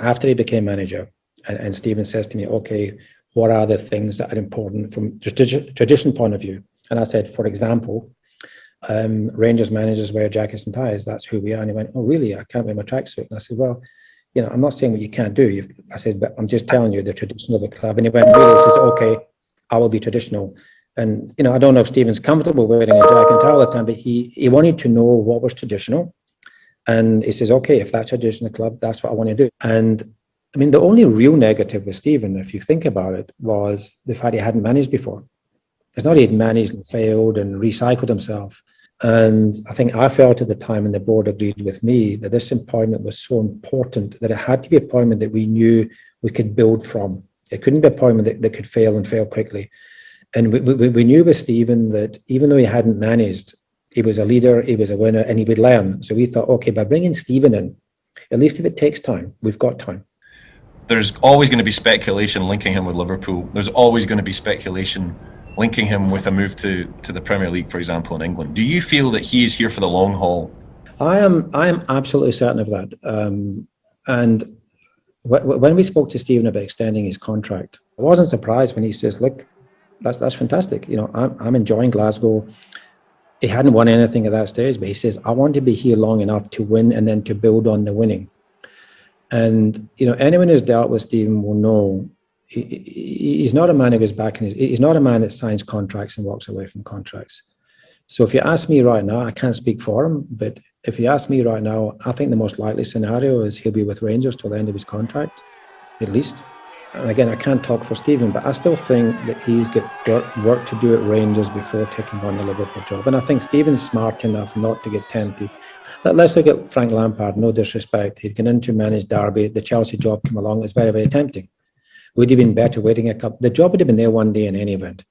After he became manager, and Stephen says to me, okay, what are the things that are important from tradition point of view? And I said, for example, Rangers managers wear jackets and ties. That's who we are. And he went, oh, really? I can't wear my tracksuit. And I said, well, I'm not saying what you can't do. I said, but I'm just telling you the tradition of the club. And he went, really? He says, okay, I will be traditional. And, I don't know if Stephen's comfortable wearing a jacket and tie all the time, but he wanted to know what was traditional. And he says, okay, if that's tradition of the club, that's what I want to do. And I mean, the only real negative with Stephen, if you think about it, was the fact he hadn't managed before. It's not he'd managed and failed and recycled himself. And I think I felt at the time, and the board agreed with me, that this appointment was so important that it had to be an appointment that we knew we could build from. It couldn't be an appointment that could fail and fail quickly. And we knew with Stephen that even though he hadn't managed, he was a leader, he was a winner, and he would learn. So we thought, okay, by bringing Stephen in, at least if it takes time, we've got time. There's always going to be speculation linking him with Liverpool. There's always going to be speculation linking him with a move to the Premier League, for example, in England. Do you feel that he is here for the long haul? I am absolutely certain of that. And when we spoke to Stephen about extending his contract, I wasn't surprised when he says, look, that's fantastic. I'm enjoying Glasgow. He hadn't won anything at that stage, but he says, I want to be here long enough to win and then to build on the winning. And, anyone who's dealt with Stephen will know he's not a man who goes back and he's not a man that signs contracts and walks away from contracts. So if you ask me right now, I can't speak for him, but if you ask me right now, I think the most likely scenario is he'll be with Rangers till the end of his contract, at least. And again, I can't talk for Stephen, but I still think that he's got work to do at Rangers before taking on the Liverpool job. And I think Stephen's smart enough not to get tempted. Let's look at Frank Lampard, no disrespect. He'd gone in to manage Derby. The Chelsea job came along. It's very, very tempting. Would have been better waiting a couple. The job would have been there one day in any event.